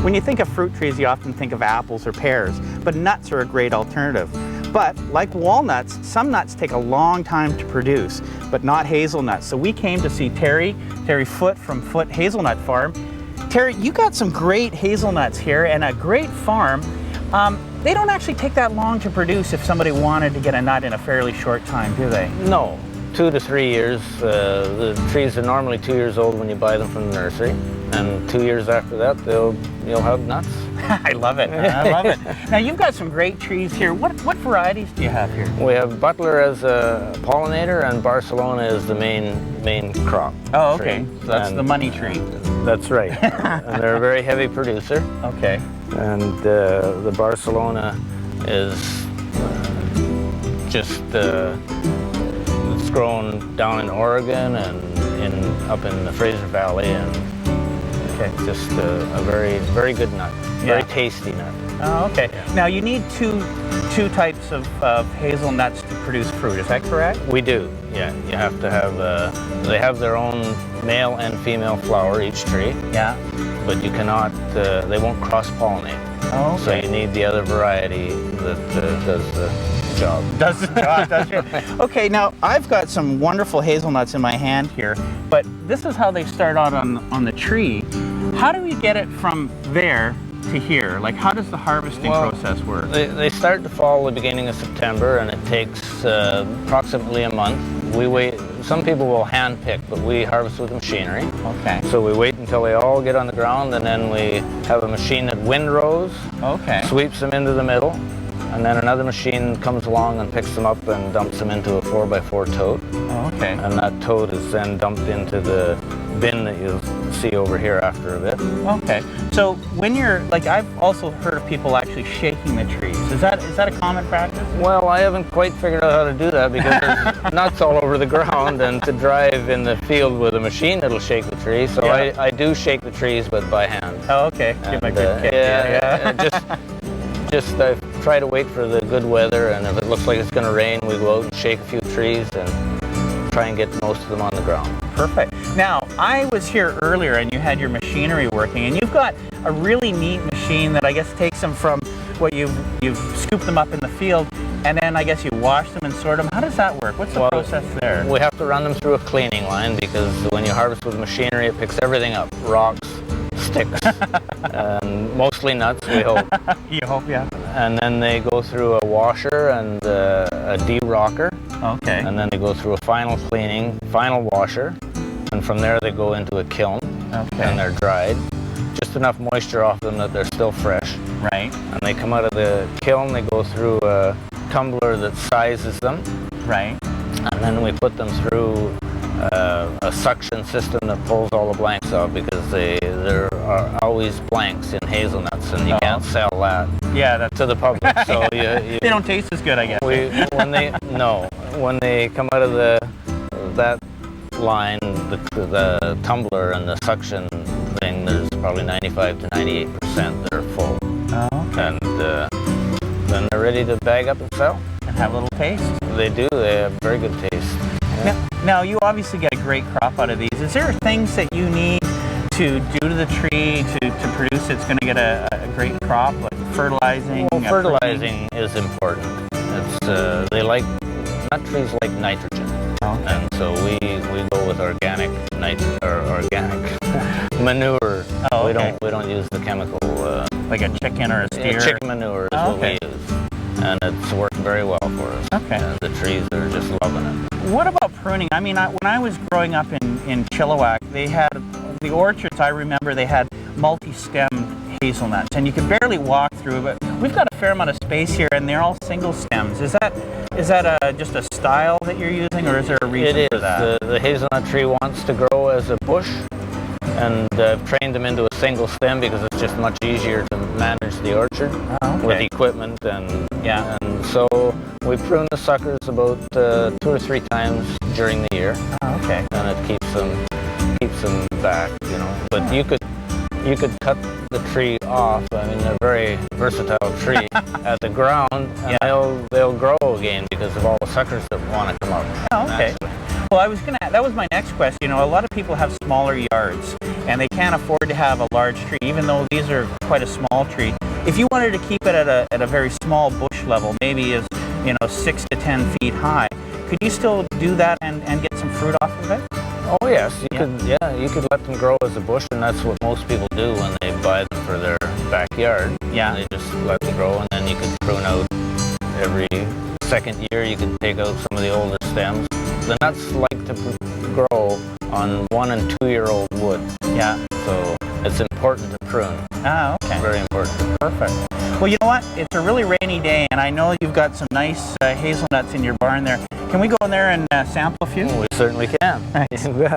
When you think of fruit trees, you often think of apples or pears, but nuts are a great alternative. But like walnuts, some nuts take a long time to produce, but not hazelnuts. So we came to see Terry Foot from Foot Hazelnut Farm. Terry, you got some great hazelnuts here and a great farm. They don't actually take that long to produce if somebody wanted to get a nut in a fairly short time, do they? No, 2 to 3 years. The trees are normally 2 years old when you buy them from the nursery, and 2 years after that, you'll have nuts. I love it. I love it. Now you've got some great trees here. What varieties do you have here? We have Butler as a pollinator, and Barcelona is the main crop. Oh, okay. Tree. So that's the money tree. That's right. And they're a very heavy producer. Okay. And the Barcelona is it's grown down in Oregon and up in the Fraser Valley, and it's just a very good nut, very tasty nut. Oh, okay. Now you need two types of hazelnuts to produce fruit. Is that correct? We do. Yeah. You have to have. They have their own male and female flower, each tree. Yeah. But you cannot. They won't cross-pollinate. Oh, okay. So you need the other variety that does the job. Does the job, does it? Okay, now I've got some wonderful hazelnuts in my hand here, but this is how they start out on the tree. How do we get it from there to here? Like, how does the harvesting process work? They start to fall the beginning of September, and it takes approximately a month. We wait. Some people will hand pick, but we harvest with machinery. Okay. So we wait until they all get on the ground, and then we have a machine that windrows. Okay. Sweeps them into the middle, and then another machine comes along and picks them up and dumps them into a 4x4 tote. Oh, okay. And that tote is then dumped into the bin that you'll see over here after a bit. Okay. So when you're, like, I've also heard of people actually shaking the trees. Is that a common practice? Well, I haven't quite figured out how to do that because there's nuts all over the ground, and to drive in the field with a machine that'll shake the tree. So I do shake the trees, but by hand. Oh, okay. Give a good kick. Just I try to wait for the good weather, and if it looks like it's going to rain, we go out and shake a few trees and try and get most of them on the ground. Perfect. Now, I was here earlier and you had your machinery working, and you've got a really neat machine that I guess takes them from what you've scooped them up in the field, and then I guess you wash them and sort them. How does that work? What's the process there? We have to run them through a cleaning line because when you harvest with machinery, it picks everything up. Rocks, sticks, and mostly nuts, we hope. You hope, yeah. And then they go through a washer and a de-rocker. Okay. And then they go through a final cleaning, final washer, and from there they go into a kiln. Okay. And they're dried. Just enough moisture off them that they're still fresh. Right. And they come out of the kiln, they go through a tumbler that sizes them. Right. And then we put them through a suction system that pulls all the blanks out, because there are always blanks in hazelnuts, and you can't sell that to the public. So they don't taste as good, I guess. When they come out of that line, the tumbler and the suction thing, there's probably 95 to 98% that are full. Oh, okay. And then they're ready to bag up and sell. And have a little taste. They do. They have very good taste. Yeah. Now, you obviously get a great crop out of these. Is there things that you need to do to the tree to produce it's going to get a great crop, like fertilizing? Well, fertilizing is important. Nut trees like nitrogen. Okay. And so we go with organic manure. Oh, okay. We don't use the chemical. Like a chicken or a steer? Chicken manure is what we use. And it's worked very well for us. Okay. And the trees are just loving it. What about pruning? I mean, when I was growing up in Chilliwack, they had the orchards. I remember they had multi-stem hazelnuts, and you could barely walk through. But we've got a fair amount of space here, and they're all single stems. Is that just a style that you're using, or is there a reason for that? The hazelnut tree wants to grow as a bush, and I've trained them into a single stem because it's just much easier to manage the orchard with equipment, and so we prune the suckers about 2 or 3 times during the year. Oh, okay. And it keeps them back, you know. But you could cut the tree off. I mean, they're a very versatile tree at the ground, and they'll grow again because of all the suckers that want to come out. Oh, okay. Naturally. Well, that was my next question. You know, a lot of people have smaller yards and they can't afford to have a large tree, even though these are quite a small tree. If you wanted to keep it at a very small bush level, maybe as, you know, 6 to 10 feet high, could you still do that and get some fruit off of it? Oh yes, you could let them grow as a bush, and that's what most people do when they buy them for their backyard. Yeah. They just let them grow, and then you could prune out every second year. You could take out some of the older stems. The nuts like to grow on 1 and 2 year old wood. Yeah. So it's important to prune. Ah, okay. Very important. Perfect. Well, you know what? It's a really rainy day, and I know you've got some nice hazelnuts in your barn there. Can we go in there and sample a few? We certainly can. Right. Yeah.